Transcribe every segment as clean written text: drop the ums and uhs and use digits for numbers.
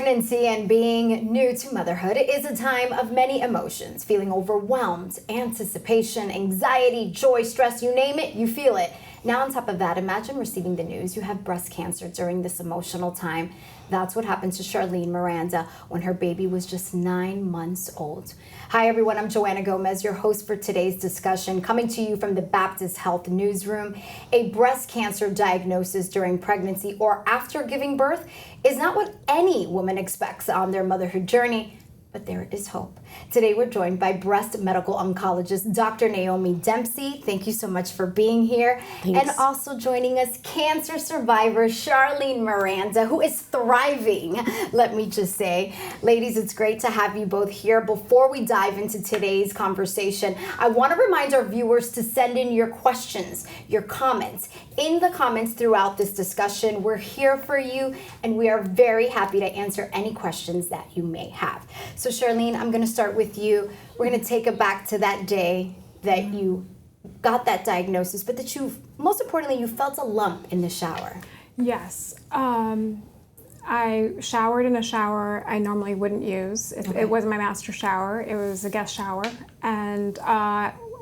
Pregnancy and being new to motherhood is a time of many emotions, feeling overwhelmed, anticipation, anxiety, joy, stress, you name it, you feel it. Now on top of that, imagine receiving the news you have breast cancer during this emotional time. That's what happened to Charlene Miranda when her baby was just 9 months old. Hi everyone, I'm Johanna Gomez, your host for today's discussion, coming to you from the Baptist Health Newsroom. A breast cancer diagnosis during pregnancy or after giving birth is not what any woman expects on their motherhood journey. But there is hope. Today we're joined by breast medical oncologist Dr. Naomi Dempsey. Thank you so much for being here. Thanks. And also joining us, cancer survivor Charlene Miranda, who is thriving, let me just say. Ladies, it's great to have you both here. Before we dive into today's conversation, I want to remind our viewers to send in your questions, your comments. In the comments throughout this discussion, we're here for you, and we are very happy to answer any questions that you may have. So Charlene, I'm going to start with you. We're going to take it back to that day that you got that diagnosis, but that most importantly, you felt a lump in the shower. Yes. I showered in a shower I normally wouldn't use. It wasn't my master shower. It was a guest shower. And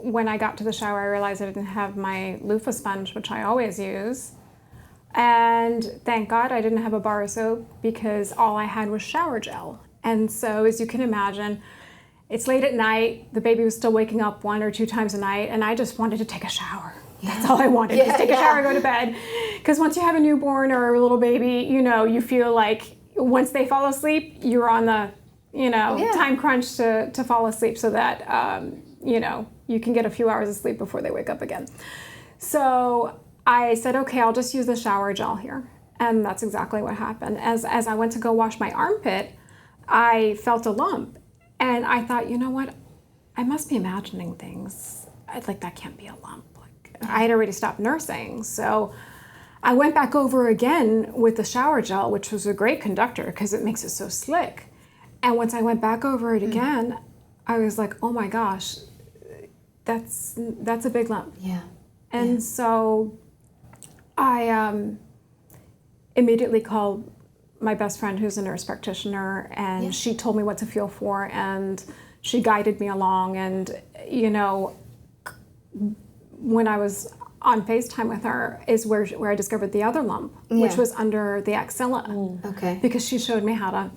when I got to the shower, I realized I didn't have my loofah sponge, which I always use. And thank God I didn't have a bar of soap because all I had was shower gel. And so, as you can imagine, it's late at night, the baby was still waking up 1 or 2 times a night, and I just wanted to take a shower. Yeah. That's all I wanted, just take a shower and go to bed. Because once you have a newborn or a little baby, you feel like once they fall asleep, you're on the, time crunch to fall asleep so that, you can get a few hours of sleep before they wake up again. So I said, okay, I'll just use the shower gel here. And that's exactly what happened. As I went to go wash my armpit, I felt a lump, and I thought, you know what, I must be imagining things. That can't be a lump. I had already stopped nursing, so I went back over again with the shower gel, which was a great conductor because it makes it so slick. And once I went back over it again, I was like, oh my gosh, that's a big lump. Yeah. And so I immediately called my best friend who's a nurse practitioner, and she told me what to feel for, and she guided me along. And when I was on FaceTime with her is where I discovered the other lump, which was under the axilla. Okay. Because she showed me how to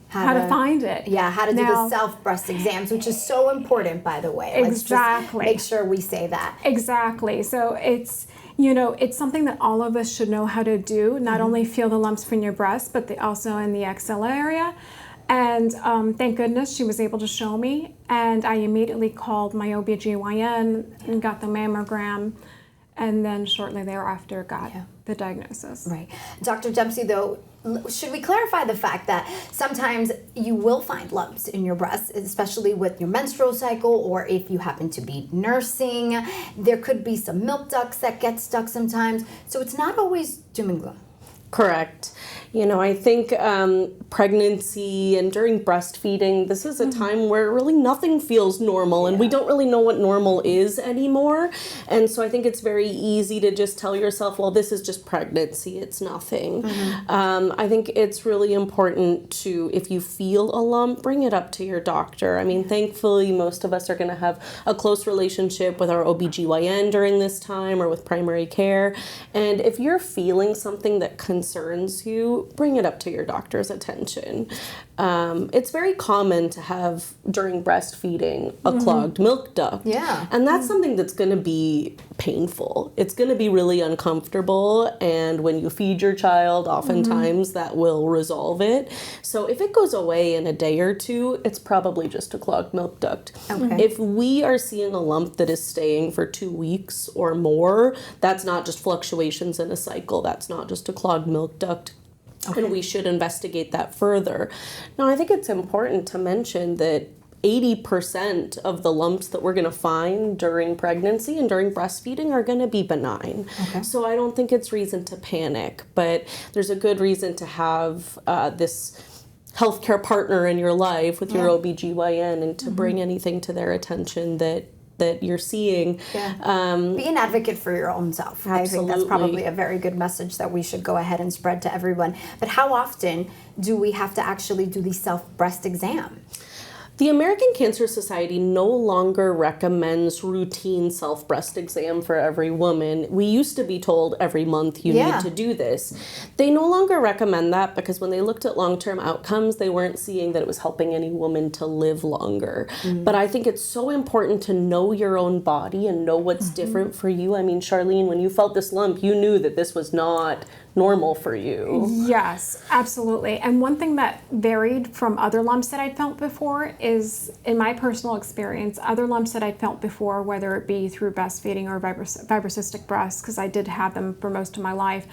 find it. Yeah, how to do the self breast exams, which is so important, by the way. Exactly. Let's just make sure we say that. Exactly. So it's it's something that all of us should know how to do, not only feel the lumps from your breast, but also in the axilla area. And thank goodness she was able to show me. And I immediately called my OBGYN and got the mammogram. And then shortly thereafter got the diagnosis. Right. Dr. Dempsey, though, should we clarify the fact that sometimes you will find lumps in your breast, especially with your menstrual cycle, or if you happen to be nursing, there could be some milk ducts that get stuck sometimes. So it's not always doom and gloom. Correct. I think pregnancy and during breastfeeding, this is a time where really nothing feels normal, and we don't really know what normal is anymore. And so I think it's very easy to just tell yourself, well, this is just pregnancy, it's nothing. I think it's really important to, if you feel a lump, bring it up to your doctor. I mean, thankfully, most of us are going to have a close relationship with our OBGYN during this time or with primary care. And if you're feeling something that concerns you, bring it up to your doctor's attention. It's very common to have, during breastfeeding, a clogged milk duct. Yeah. And that's something that's going to be painful. It's going to be really uncomfortable. And when you feed your child, oftentimes that will resolve it. So if it goes away in a day or two, it's probably just a clogged milk duct. Okay. If we are seeing a lump that is staying for 2 weeks or more, that's not just fluctuations in a cycle. That's not just a clogged milk duct. And we should investigate that further. Now, I think it's important to mention that 80% of the lumps that we're going to find during pregnancy and during breastfeeding are going to be benign. So I don't think it's reason to panic, but there's a good reason to have this healthcare partner in your life with your OBGYN and to bring anything to their attention that that you're seeing. Be an advocate for your own self. Absolutely. I think that's probably a very good message that we should go ahead and spread to everyone. But how often do we have to actually do the self-breast exam? The American Cancer Society no longer recommends routine self-breast exam for every woman. We used to be told every month you need to do this. They no longer recommend that because when they looked at long-term outcomes, they weren't seeing that it was helping any woman to live longer. But I think it's so important to know your own body and know what's different for you. I mean, Charlene, when you felt this lump, you knew that this was not normal for you. Yes, absolutely. And one thing that varied from other lumps that I'd felt before is, in my personal experience, other lumps that I'd felt before, whether it be through breastfeeding or fibrocystic breasts, because I did have them for most of my life,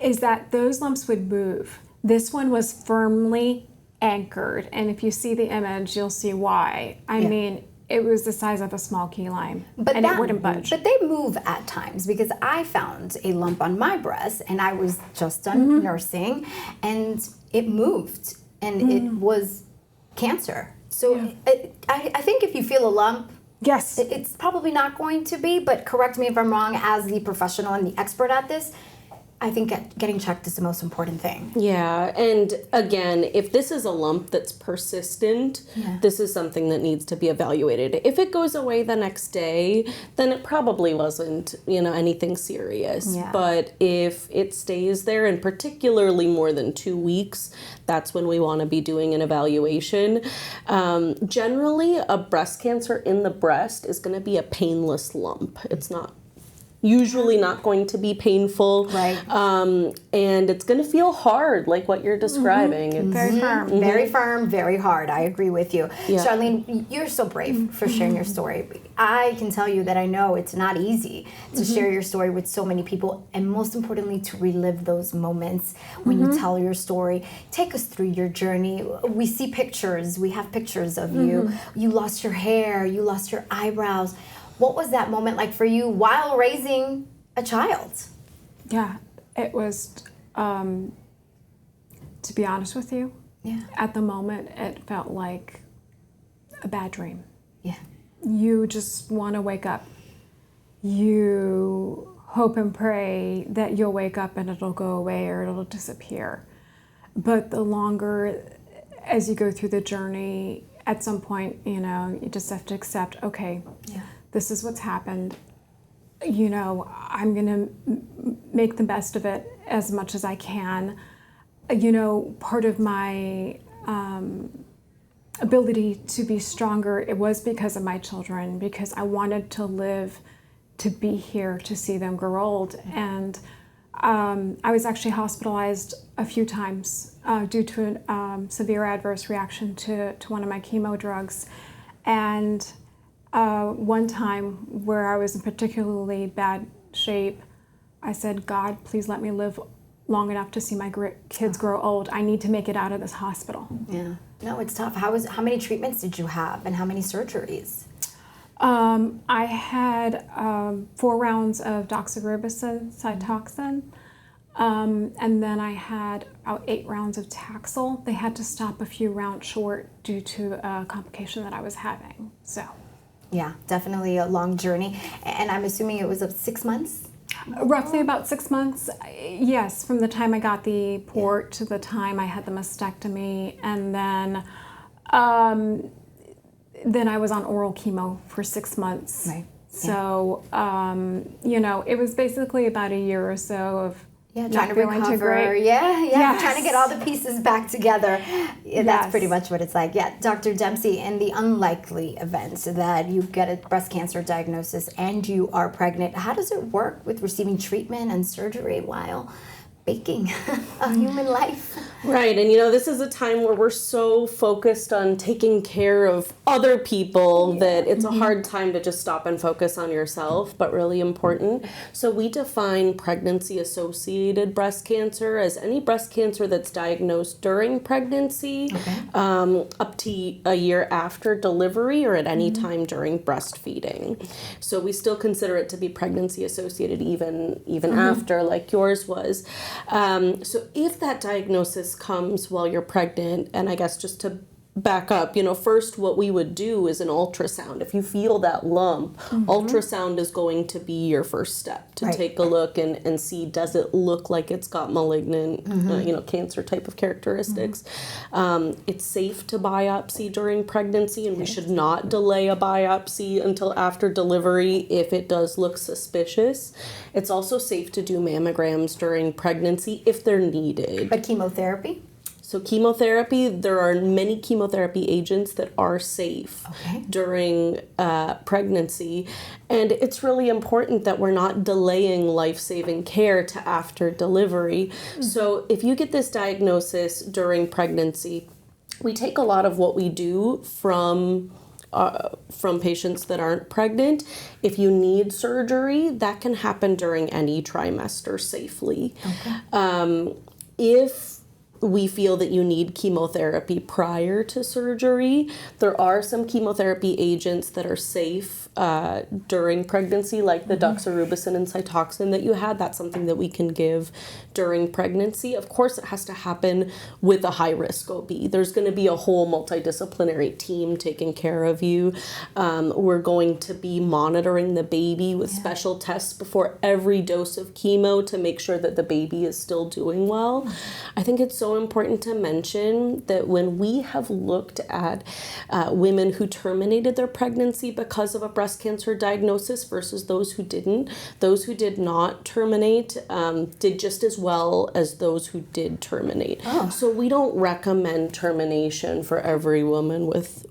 is that those lumps would move. This one was firmly anchored. And if you see the image, you'll see why. I mean, it was the size of a small key lime, and it wouldn't budge. But they move at times, because I found a lump on my breast and I was just done nursing and it moved and it was cancer. So I think if you feel a lump, yes, it's probably not going to be, but correct me if I'm wrong as the professional and the expert at this. I think getting checked is the most important thing. Yeah, and again, if this is a lump that's persistent, this is something that needs to be evaluated. If it goes away the next day, then it probably wasn't, anything serious. Yeah. But if it stays there, and particularly more than 2 weeks, that's when we want to be doing an evaluation. Generally, a breast cancer in the breast is going to be a painless lump. It's usually not going to be painful. Right. And it's going to feel hard, like what you're describing. It's very firm. Very firm, very hard. I agree with you. Yeah. Charlene, you're so brave for sharing your story. I can tell you that I know it's not easy to share your story with so many people, and most importantly, to relive those moments when you tell your story. Take us through your journey. We see pictures. We have pictures of you. You lost your hair. You lost your eyebrows. What was that moment like for you while raising a child? Yeah, it was, to be honest with you, at the moment, it felt like a bad dream. Yeah. You just want to wake up. You hope and pray that you'll wake up and it'll go away or it'll disappear. But the longer as you go through the journey, at some point, you just have to accept, okay, this is what's happened. I'm going to make the best of it as much as I can. Part of my ability to be stronger, it was because of my children, because I wanted to live, to be here, to see them grow old. And I was actually hospitalized a few times due to a severe adverse reaction to one of my chemo drugs. And one time where I was in particularly bad shape, I said, God, please let me live long enough to see my kids grow old. I need to make it out of this hospital. Yeah. No, it's tough. How many treatments did you have and how many surgeries? I had 4 rounds of doxorubicin, Cytoxan, and then I had about 8 rounds of Taxol. They had to stop a few rounds short due to a complication that I was having. So. Yeah, definitely a long journey. And I'm assuming it was 6 months? Roughly about 6 months, yes, from the time I got the port to the time I had the mastectomy. And then I was on oral chemo for 6 months. Right. So, it was basically about a year or so of trying to recover. Yes. Trying to get all the pieces back together. That's pretty much what it's like. Yeah, Dr. Dempsey, in the unlikely event that you get a breast cancer diagnosis and you are pregnant, how does it work with receiving treatment and surgery while baking a human life? Right, and this is a time where we're so focused on taking care of other people that it's a hard time to just stop and focus on yourself, but really important. So we define pregnancy-associated breast cancer as any breast cancer that's diagnosed during pregnancy, up to a year after delivery, or at any time during breastfeeding. So we still consider it to be pregnancy-associated even after, like yours was. So if that diagnosis comes while you're pregnant, and I guess just to back up, first what we would do is an ultrasound. If you feel that lump, ultrasound is going to be your first step to take a look and see, does it look like it's got malignant, cancer type of characteristics. It's safe to biopsy during pregnancy, and we should not delay a biopsy until after delivery if it does look suspicious. It's also safe to do mammograms during pregnancy if they're needed. But chemotherapy? So chemotherapy, there are many chemotherapy agents that are safe during pregnancy. And it's really important that we're not delaying life-saving care to after delivery. So if you get this diagnosis during pregnancy, we take a lot of what we do from patients that aren't pregnant. If you need surgery, that can happen during any trimester safely. If we feel that you need chemotherapy prior to surgery, there are some chemotherapy agents that are safe during pregnancy, like the doxorubicin and Cytoxan that you had. That's something that we can give during pregnancy. Of course, it has to happen with a high-risk OB. There's going to be a whole multidisciplinary team taking care of you. We're going to be monitoring the baby with special tests before every dose of chemo to make sure that the baby is still doing well. I think it's so important to mention that when we have looked at women who terminated their pregnancy because of a breast cancer diagnosis versus those who didn't, those who did not terminate did just as well as those who did terminate. So we don't recommend termination for every woman with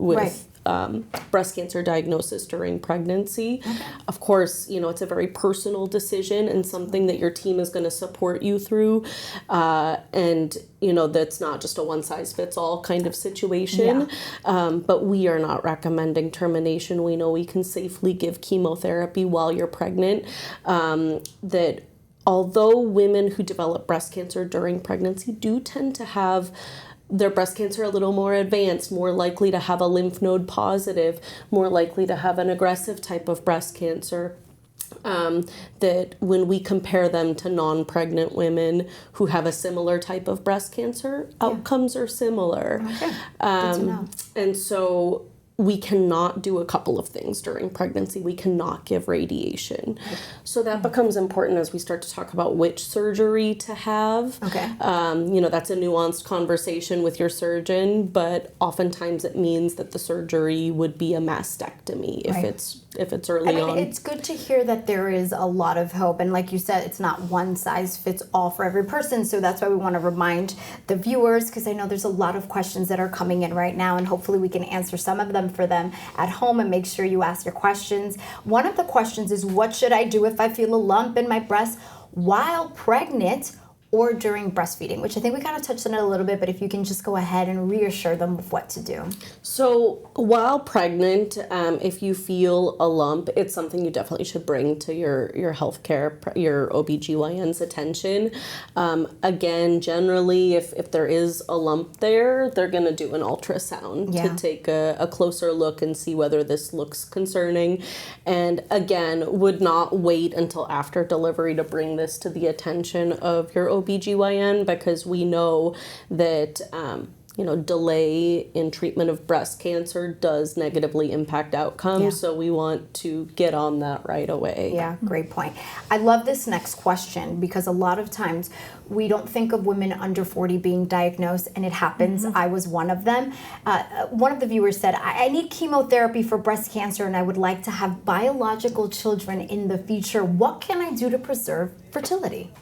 breast cancer diagnosis during pregnancy. Of course, it's a very personal decision and something that your team is going to support you through. And that's not just a one-size-fits-all kind of situation. But we are not recommending termination. We know we can safely give chemotherapy while you're pregnant. That although women who develop breast cancer during pregnancy do tend to have their breast cancer a little more advanced, more likely to have a lymph node positive, more likely to have an aggressive type of breast cancer, that when we compare them to non-pregnant women who have a similar type of breast cancer, outcomes are similar. Good to know. And so we cannot do a couple of things during pregnancy. We cannot give radiation. So that becomes important as we start to talk about which surgery to have. That's a nuanced conversation with your surgeon, but oftentimes it means that the surgery would be a mastectomy if it's early on. It's good to hear that there is a lot of hope. And like you said, it's not one size fits all for every person. So that's why we want to remind the viewers, because I know there's a lot of questions that are coming in right now, and hopefully we can answer some of them for them at home, and make sure you ask your questions. One of the questions is, what should I do if I feel a lump in my breast while pregnant or during breastfeeding? Which I think we kind of touched on it a little bit, but if you can just go ahead and reassure them of what to do. So while pregnant, if you feel a lump, it's something you definitely should bring to your healthcare, your OBGYN's attention. Again, generally, if there is a lump there, they're going to do an ultrasound to take a closer look and see whether this looks concerning. And again, would not wait until after delivery to bring this to the attention of your OBGYN, because we know that delay in treatment of breast cancer does negatively impact outcomes. So we want to get on that right away. Yeah, great point. I love this next question, because a lot of times we don't think of women under 40 being diagnosed, and it happens. I was one of them. One of the viewers said, I need chemotherapy for breast cancer, and I would like to have biological children in the future. What can I do to preserve fertility?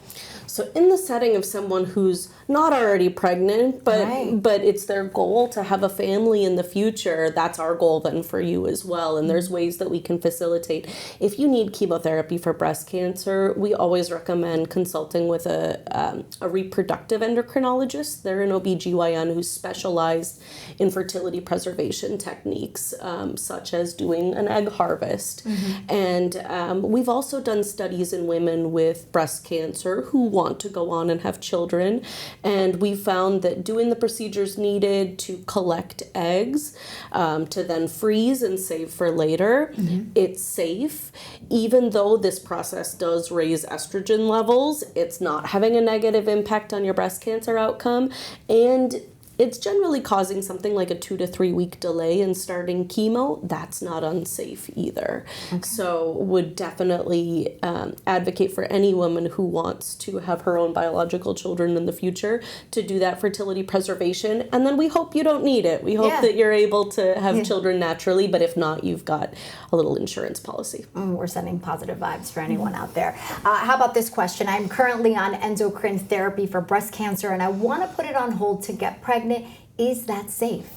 So in the setting of someone who's not already pregnant, but it's their goal to have a family in the future, that's our goal then for you as well. And there's ways that we can facilitate. If you need chemotherapy for breast cancer, we always recommend consulting with a reproductive endocrinologist. They're an OBGYN who's specialized in fertility preservation techniques, such as doing an egg harvest. And we've also done studies in women with breast cancer who want to go on and have children, and we found that doing the procedures needed to collect eggs to then freeze and save for later, it's safe. Even though this process does raise estrogen levels, it's not having a negative impact on your breast cancer outcome, and it's generally causing something like a 2 to 3 week delay in starting chemo. That's not unsafe either. Okay. So would definitely advocate for any woman who wants to have her own biological children in the future to do that fertility preservation. And then we hope you don't need it. We hope that you're able to have children naturally, but if not, you've got a little insurance policy. We're sending positive vibes for anyone out there. How about this question? I'm currently on endocrine therapy for breast cancer and I want to put it on hold to get pregnant. Is that safe?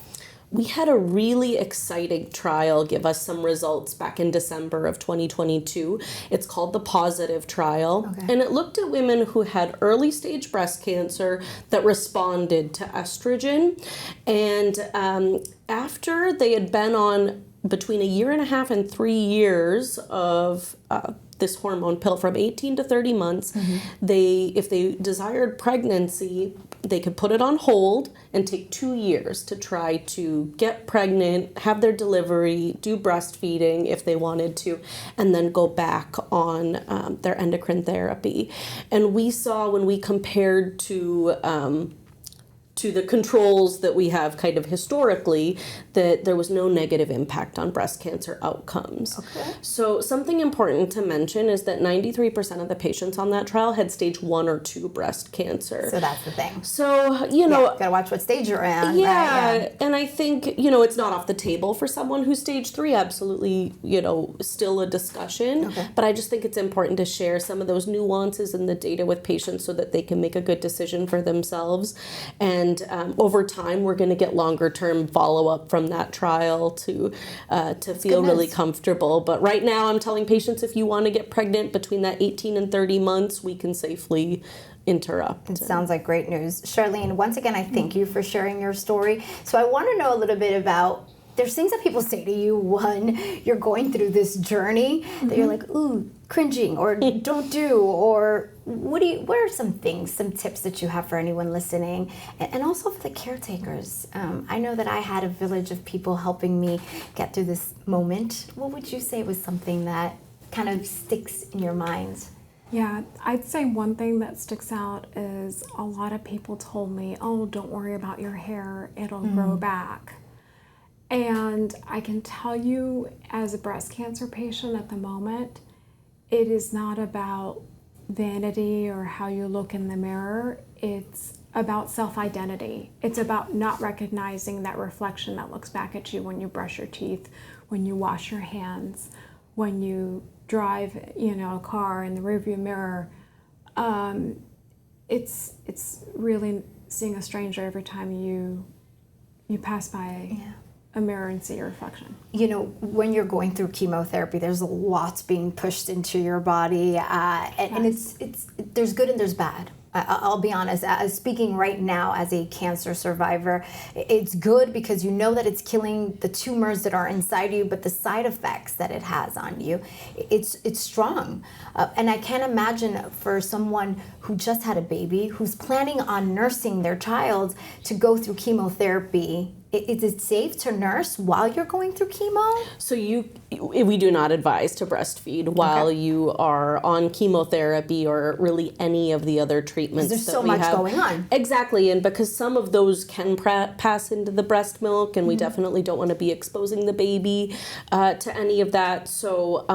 We had a really exciting trial give us some results back in December of 2022. It's called the POSITIVE trial. Okay. And it looked at women who had early stage breast cancer that responded to estrogen. And after they had been on between 1.5 and 3 years of this hormone pill from 18 to 30 months, if they desired pregnancy, they could put it on hold and take 2 years to try to get pregnant, have their delivery, do breastfeeding if they wanted to, and then go back on their endocrine therapy. And we saw when we compared to the controls that we have kind of historically, that there was no negative impact on breast cancer outcomes. Okay. So something important to mention is that 93% of the patients on that trial had stage 1 or 2 breast cancer. So that's the thing. So, you know... gotta watch what stage you're in. Yeah, right? Yeah. And I think, it's not off the table for someone who's stage 3, absolutely, still a discussion. Okay. But I just think it's important to share some of those nuances in the data with patients so that they can make a good decision for themselves. And over time, we're going to get longer term follow-up from that trial to feel really comfortable. But right now, I'm telling patients if you want to get pregnant between that 18 and 30 months, we can safely interrupt. It sounds like great news. Charlene, once again, I thank you for sharing your story. So I want to know a little bit about, there's things that people say to you when you're going through this journey that you're like, ooh, cringing, or don't do, or what are some things, some tips that you have for anyone listening, and also for the caretakers? I know that I had a village of people helping me get through this moment. What would you say was something that kind of sticks in your mind? Yeah, I'd say one thing that sticks out is a lot of people told me, oh, don't worry about your hair, it'll grow back. And I can tell you, as a breast cancer patient at the moment, it is not about vanity or how you look in the mirror. It's about self-identity. It's about not recognizing that reflection that looks back at you when you brush your teeth, when you wash your hands, when you drive, a car in the rearview mirror. It's really seeing a stranger every time you pass by a mirror and see your reflection. When you're going through chemotherapy, there's lots being pushed into your body, and it's there's good and there's bad. I'll be honest, speaking right now as a cancer survivor, it's good because you know that it's killing the tumors that are inside you, but the side effects that it has on you, it's strong. And I can't imagine for someone who just had a baby, who's planning on nursing their child, to go through chemotherapy. Is it safe to nurse while you're going through chemo? So we do not advise to breastfeed while you are on chemotherapy or really any of the other treatments that we have. There's so much going on. Exactly, and because some of those can pass into the breast milk, and we definitely don't want to be exposing the baby to any of that. So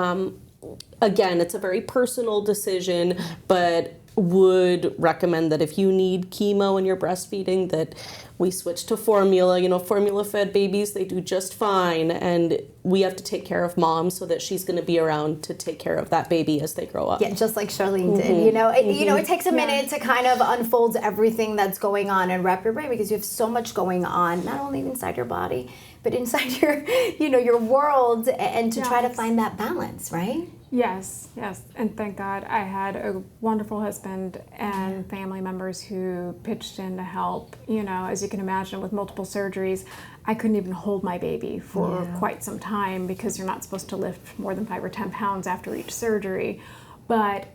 again, it's a very personal decision, but would recommend that if you need chemo and you're breastfeeding, that we switch to formula. Formula-fed babies, they do just fine, and we have to take care of mom so that she's going to be around to take care of that baby as they grow up. Yeah, just like Charlene did. It takes a minute to kind of unfold everything that's going on and wrap your brain, because you have so much going on, not only inside your body, but inside your world, and to try to find that balance, right? Yes, and thank God I had a wonderful husband and family members who pitched in to help. As you can imagine, with multiple surgeries, I couldn't even hold my baby for quite some time because you're not supposed to lift more than 5 or 10 pounds after each surgery. But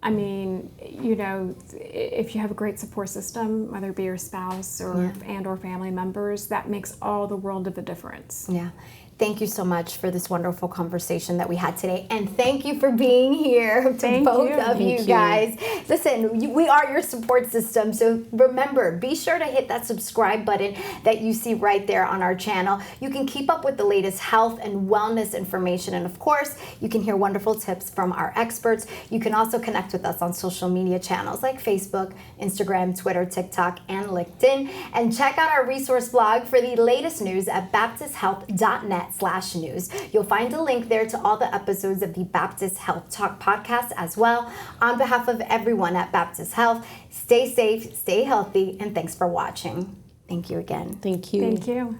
if you have a great support system, whether it be your spouse or and or family members, that makes all the world of a difference. Yeah. Thank you so much for this wonderful conversation that we had today. And thank you for being here to Thank both you. of you guys. Listen, we are your support system. So remember, be sure to hit that subscribe button that you see right there on our channel. You can keep up with the latest health and wellness information. And of course, you can hear wonderful tips from our experts. You can also connect with us on social media channels like Facebook, Instagram, Twitter, TikTok, and LinkedIn. And check out our resource blog for the latest news at baptisthealth.net/news. You'll find a link there to all the episodes of the Baptist Health Talk podcast as well. On behalf of everyone at Baptist Health, stay safe, stay healthy, and thanks for watching. Thank you again. Thank you. Thank you.